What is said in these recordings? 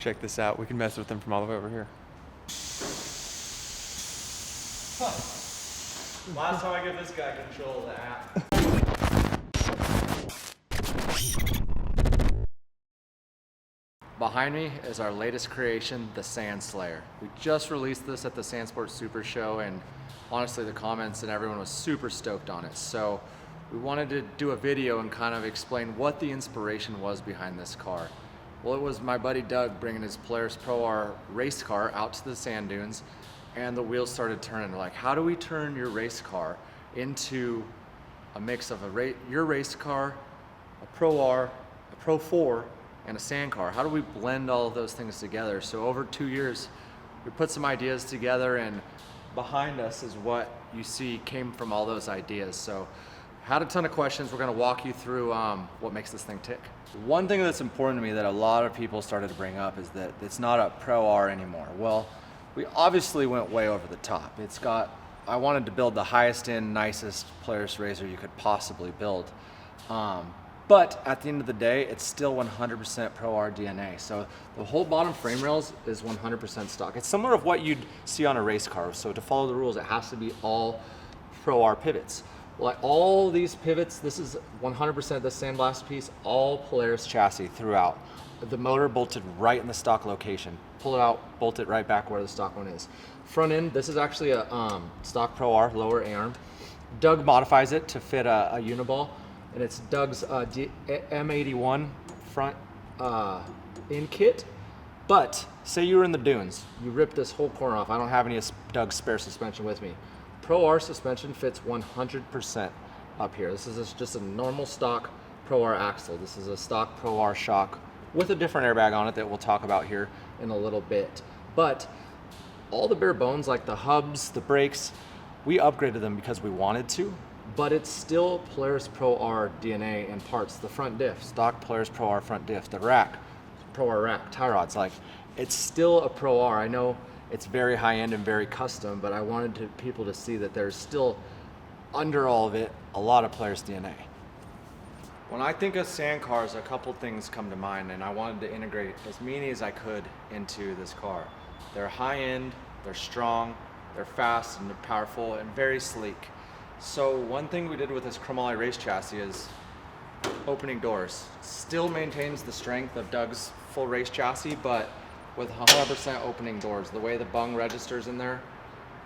Check this out. We can mess with them from all the way over here. Last time I give this guy control of the app. Behind me is our latest creation, the Sand Slayer. We just released this at the Sandsport Super Show, and honestly the comments and everyone was super stoked on it. So we wanted to do a video and kind of explain what the inspiration was behind this car. Well, it was my buddy Doug bringing his Polaris Rzr race car out to the sand dunes, and the wheels started turning. Like, how do we turn your race car into a mix of your race car, a Pro R, a Pro 4, and a sand car? How do we blend all of those things together? So over 2 years, we put some ideas together, and behind us is what you see came from all those ideas. So had a ton of questions. We're gonna walk you through what makes this thing tick. One thing that's important to me that a lot of people started to bring up is that it's not a Pro R anymore. Well, we obviously went way over the top. I wanted to build the highest end, nicest Polaris Rzr you could possibly build. But at the end of the day, it's still 100% Pro R DNA. So the whole bottom frame rails is 100% stock. It's similar of what you'd see on a race car. So to follow the rules, it has to be all Pro R pivots. Like all these pivots, this is 100% the sandblast piece, all Polaris chassis throughout. The motor bolted right in the stock location. Pull it out, bolt it right back where the stock one is. Front end, this is actually a stock Pro R lower A-arm. Doug modifies it to fit a uniball, and it's Doug's M81 front end kit. But say you were in the dunes, you ripped this whole corner off. I don't have any of Doug's spare suspension with me. Pro R suspension fits 100% up here. This is just a normal stock Pro R axle. This is a stock Pro R shock with a different airbag on it that we'll talk about here in a little bit. But all the bare bones, like the hubs, the brakes, we upgraded them because we wanted to, but it's still Polaris Pro R DNA and parts. The front diff, stock Polaris Pro R front diff, the rack, Pro R rack, tie rods, like it's still a Pro R. I know it's very high end and very custom, but I wanted people to see that there's still, under all of it, a lot of Polaris DNA. When I think of sand cars, a couple things come to mind, and I wanted to integrate as many as I could into this car. They're high end, they're strong, they're fast, and they're powerful, and very sleek. So one thing we did with this chromoly race chassis is opening doors. Still maintains the strength of Doug's full race chassis, but with 100% opening doors. The way the bung registers in there,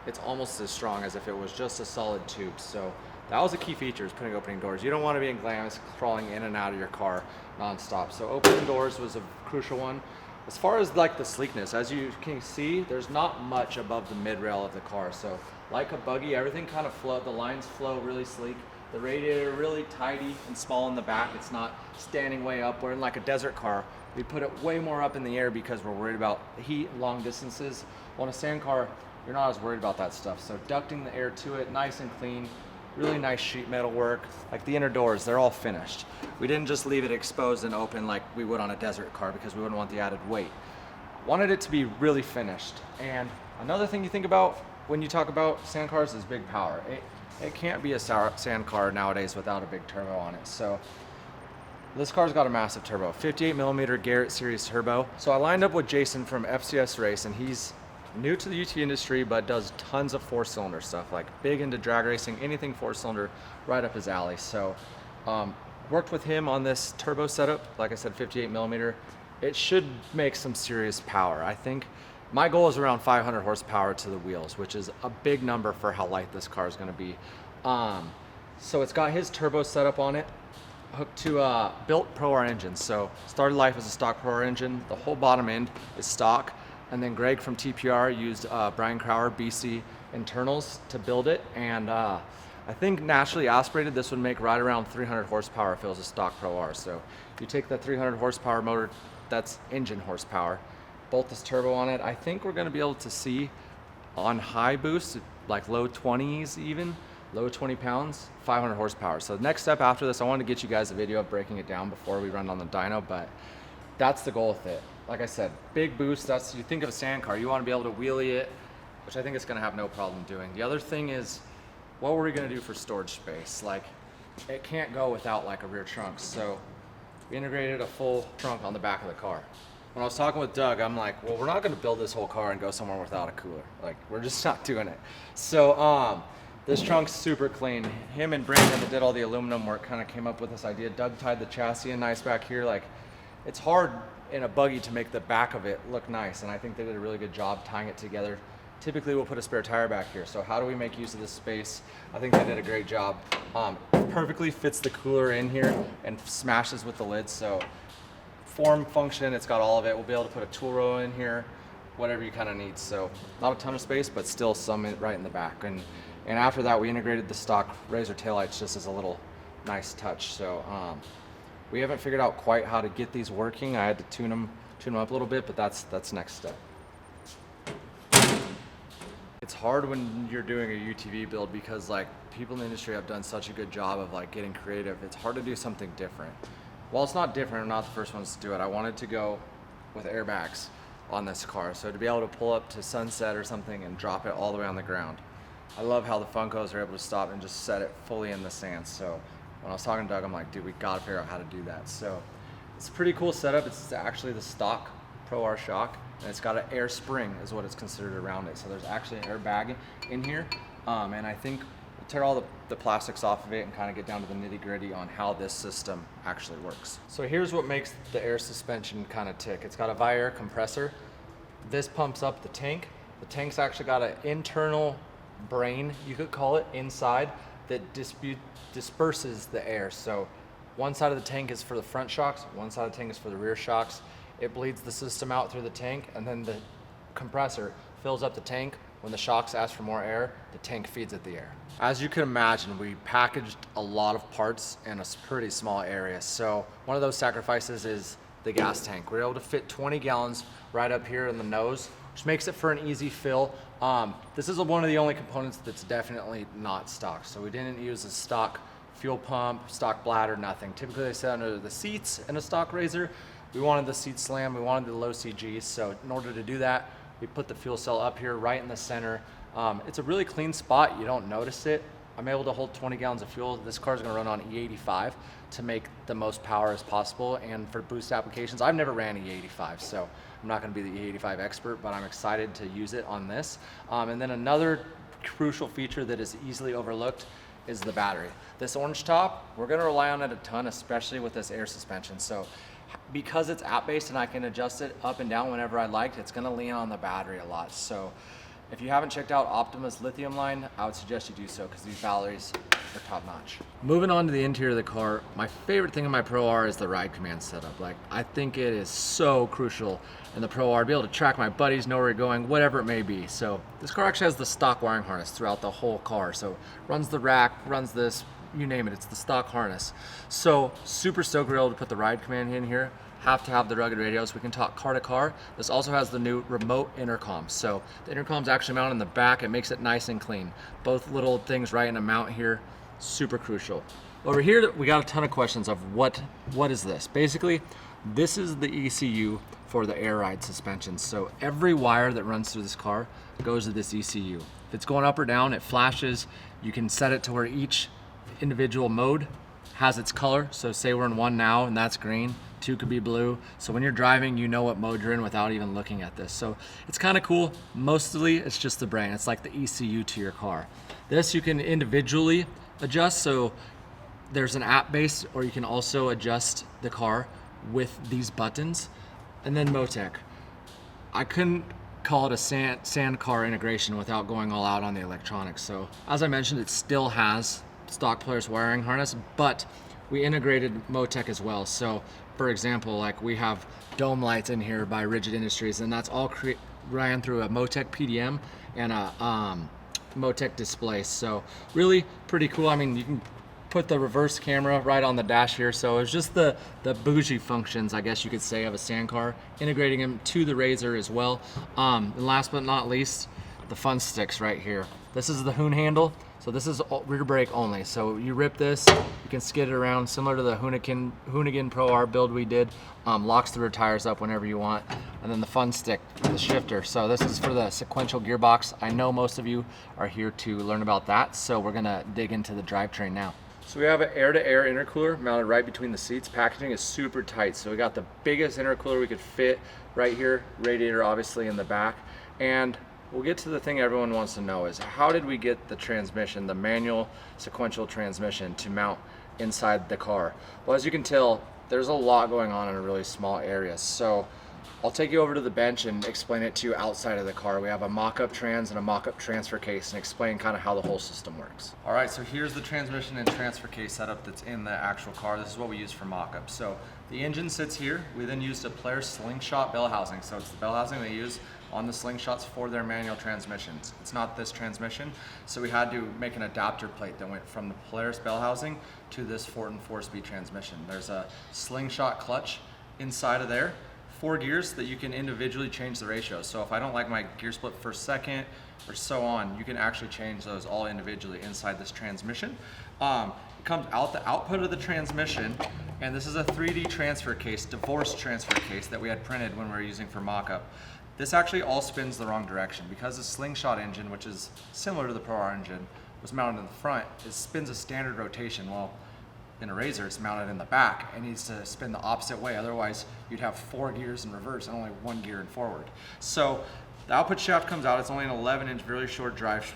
it's almost as strong as if it was just a solid tube. So that was a key feature, is putting opening doors. You don't want to be in glams crawling in and out of your car nonstop. So opening doors was a crucial one. As far as like the sleekness, as you can see, there's not much above the mid rail of the car. So like a buggy, everything kind of flow, the lines flow really sleek. The radiator really tidy and small in the back. It's not standing way up. Where in like a desert car, we put it way more up in the air because we're worried about heat, long distances. On a sand car, you're not as worried about that stuff. So ducting the air to it, nice and clean, really nice sheet metal work. Like the inner doors, they're all finished. We didn't just leave it exposed and open like we would on a desert car because we wouldn't want the added weight. Wanted it to be really finished. And another thing you think about when you talk about sand cars is big power. It can't be a sand car nowadays without a big turbo on it. So this car's got a massive turbo, 58 millimeter Garrett series turbo. So I lined up with Jason from FCS Race, and he's new to the UT industry, but does tons of 4-cylinder stuff, like big into drag racing, anything 4-cylinder, right up his alley. So worked with him on this turbo setup. Like I said, 58 millimeter. It should make some serious power. I think my goal is around 500 horsepower to the wheels, which is a big number for how light this car is going to be. So it's got his turbo setup on it, hooked to a built Pro R engine. So started life as a stock Pro R engine. The whole bottom end is stock. And then Greg from TPR used Brian Crowder BC internals to build it. And I think naturally aspirated, this would make right around 300 horsepower if it was a stock Pro R. So you take that 300 horsepower motor, that's engine horsepower, bolt this turbo on it. I think we're gonna be able to see on high boost, like low 20s even, low 20 pounds, 500 horsepower. So the next step after this, I wanted to get you guys a video of breaking it down before we run on the dyno, but that's the goal with it. Like I said, big boost. That's, you think of a sand car, you want to be able to wheelie it, which I think it's going to have no problem doing. The other thing is, what were we going to do for storage space? Like, it can't go without like a rear trunk. So we integrated a full trunk on the back of the car. when I was talking with Doug, I'm like, well, we're not going to build this whole car and go somewhere without a cooler. Like, we're just not doing it. So this trunk's super clean. Him and Brandon that did all the aluminum work kind of came up with this idea. Doug tied the chassis in nice back here. Like, it's hard in a buggy to make the back of it look nice, and I think they did a really good job tying it together. Typically we'll put a spare tire back here, so how do we make use of this space? I think they did a great job. Perfectly fits the cooler in here and smashes with the lid, so form, function, it's got all of it. We'll be able to put a tool row in here, whatever you kind of need. So not a ton of space, but still some right in the back. And after that, we integrated the stock Rzr taillights just as a little nice touch. So we haven't figured out quite how to get these working. I had to tune them up a little bit, but that's next step. It's hard when you're doing a UTV build because like people in the industry have done such a good job of like getting creative. It's hard to do something different. While it's not different, I'm not the first ones to do it. I wanted to go with airbags on this car. So to be able to pull up to Sunset or something and drop it all the way on the ground. I love how the Funkos are able to stop and just set it fully in the sand. So when I was talking to Doug, I'm like, dude, we gotta figure out how to do that. So it's a pretty cool setup. It's actually the stock Pro R shock, and it's got an air spring is what it's considered around it. So there's actually an airbag in here. And I think we'll tear all the plastics off of it and kind of get down to the nitty gritty on how this system actually works. So here's what makes the air suspension kind of tick. It's got a Viair compressor. This pumps up the tank. The tank's actually got an internal brain, you could call it, inside that disperses the air. So one side of the tank is for the front shocks, one side of the tank is for the rear shocks. It bleeds the system out through the tank, and then the compressor fills up the tank. When the shocks ask for more air, the tank feeds it the air. As you can imagine, we packaged a lot of parts in a pretty small area. So one of those sacrifices is the gas tank. We're able to fit 20 gallons right up here in the nose, which makes it for an easy fill. This is one of the only components that's definitely not stock. So we didn't use a stock fuel pump, stock bladder, nothing. Typically they sit under the seats in a stock Rzr. We wanted the seat slam, we wanted the low CGs. So in order to do that, we put the fuel cell up here right in the center. It's a really clean spot, you don't notice it. I'm able to hold 20 gallons of fuel. This car's gonna run on E85 to make the most power as possible. And for boost applications, I've never ran E85, so I'm not gonna be the E85 expert, but I'm excited to use it on this. And then another crucial feature that is easily overlooked is the battery. This orange top, we're gonna rely on it a ton, especially with this air suspension. So because it's app-based and I can adjust it up and down whenever I like, it's gonna lean on the battery a lot. So if you haven't checked out Optima's lithium line, I would suggest you do so because these batteries are top notch. Moving on to the interior of the car, my favorite thing in my Pro R is the ride command setup. Like, I think it is so crucial in the Pro R to be able to track my buddies, know where you're going, whatever it may be. So this car actually has the stock wiring harness throughout the whole car. So runs the rack, runs this, you name it, it's the stock harness. So super stoked we're able to put the ride command in here. Have to have the rugged radio so we can talk car to car. This also has the new remote intercom. So the intercom's actually mounted in the back. It makes it nice and clean. Both little things right in a mount here, super crucial. Over here, we got a ton of questions of what is this? Basically, this is the ECU for the air ride suspension. So every wire that runs through this car goes to this ECU. If it's going up or down, it flashes. You can set it to where each individual mode has its color. So say we're in 1 now and that's green, 2 could be blue. So when you're driving, you know what mode you're in without even looking at this. So it's kind of cool. Mostly it's just the brain. It's like the ECU to your car. This you can individually adjust. So there's an app base, or you can also adjust the car with these buttons. And then Motec. I couldn't call it a sand car integration without going all out on the electronics. So as I mentioned, it still has stock Polaris wiring harness, but we integrated Motec as well. So for example, like we have dome lights in here by Rigid Industries, and that's all ran through a Motec PDM and a Motec display. So really pretty cool. I mean, you can put the reverse camera right on the dash here. So it's just the bougie functions, I guess you could say, of a sand car, integrating them to the Rzr as well. And last but not least, the fun sticks right here. This is the Hoon handle. So this is rear brake only. So you rip this, you can skid it around similar to the Hoonigan Pro R build we did. Locks the rear tires up whenever you want. And then the fun stick, the shifter. So this is for the sequential gearbox. I know most of you are here to learn about that. So we're gonna dig into the drivetrain now. So we have an air-to-air intercooler mounted right between the seats. Packaging is super tight, so we got the biggest intercooler we could fit right here, radiator obviously in the back. And we'll get to the thing everyone wants to know is how did we get the transmission, the manual sequential transmission, to mount inside the car? Well, as you can tell, there's a lot going on in a really small area. So I'll take you over to the bench and explain it to you outside of the car. We have a mock-up trans and a mock-up transfer case and explain kind of how the whole system works. All right, so here's the transmission and transfer case setup that's in the actual car. This is what we use for mock-up. So the engine sits here. We then used a Polaris slingshot bell housing. So it's the bell housing they use on the slingshots for their manual transmissions. It's not this transmission, so we had to make an adapter plate that went from the Polaris bell housing to this Fortin 4-speed transmission. There's a slingshot clutch inside of there, 4 gears that you can individually change the ratio. So if I don't like my gear split first, second, or so on, you can actually change those all individually inside this transmission. It comes out the output of the transmission, and this is a 3D transfer case, divorce transfer case that we had printed when we were using for mock-up. This actually all spins the wrong direction because the slingshot engine, which is similar to the Pro R engine, was mounted in the front. It spins a standard rotation. Well, in a Rzr, it's mounted in the back. It needs to spin the opposite way. Otherwise, you'd have 4 gears in reverse and only 1 gear in forward. So the output shaft comes out. It's only an 11-inch, really short drive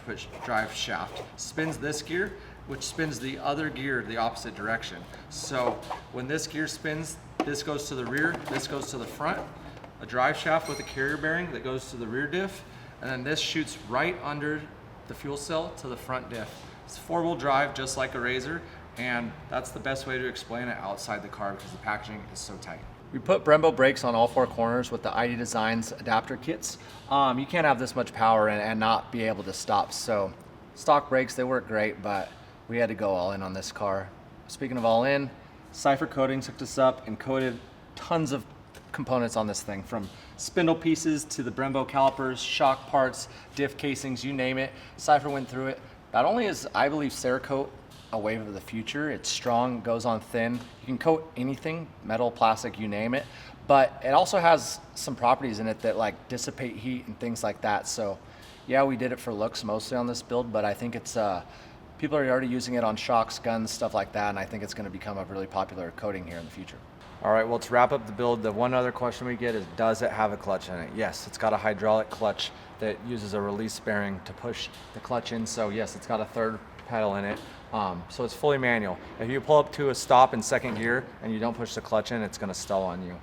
shaft. Spins this gear, which spins the other gear the opposite direction. So when this gear spins, this goes to the rear, this goes to the front. A drive shaft with a carrier bearing that goes to the rear diff, and then this shoots right under the fuel cell to the front diff. It's 4-wheel drive, just like a Rzr, and that's the best way to explain it outside the car because the packaging is so tight. We put Brembo brakes on all 4 corners with the ID Designs adapter kits. You can't have this much power and not be able to stop. So stock brakes, they work great, but we had to go all in on this car. Speaking of all in, Cypher Coatings hooked us up and coated tons of components on this thing, from spindle pieces to the Brembo calipers, shock parts, diff casings, you name it. Cypher went through it. Not only is, I believe, Cerakote a wave of the future, it's strong, goes on thin. You can coat anything, metal, plastic, you name it, but it also has some properties in it that like dissipate heat and things like that. So yeah, we did it for looks mostly on this build, but I think it's people are already using it on shocks, guns, stuff like that, and I think it's going to become a really popular coating here in the future. All right, well, to wrap up the build, the one other question we get is, does it have a clutch in it? Yes, it's got a hydraulic clutch that uses a release bearing to push the clutch in. So yes, it's got a 3rd pedal in it. So it's fully manual. If you pull up to a stop in 2nd gear and you don't push the clutch in, it's gonna stall on you.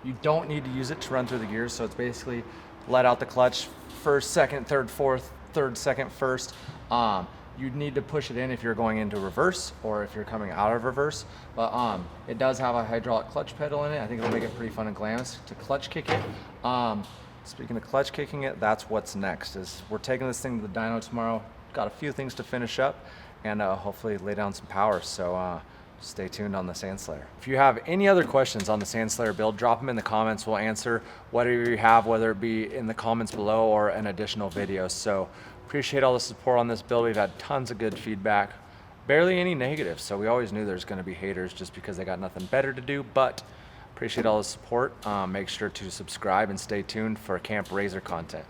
You don't need to use it to run through the gears. So it's basically let out the clutch 1st, 2nd, 3rd, 4th, 3rd, 2nd, 1st. You'd need to push it in if you're going into reverse or if you're coming out of reverse. But it does have a hydraulic clutch pedal in it. I think it'll make it pretty fun and glamorous to clutch kick it. Speaking of clutch kicking it, that's what's next. Is we're taking this thing to the dyno tomorrow. Got a few things to finish up and hopefully lay down some power. So stay tuned on the Sandslayer. If you have any other questions on the Sandslayer build, drop them in the comments. We'll answer whatever you have, whether it be in the comments below or an additional video. So appreciate all the support on this build. We've had tons of good feedback, barely any negatives. So we always knew there's gonna be haters just because they got nothing better to do, but appreciate all the support. Make sure to subscribe and stay tuned for Camp Rzr content.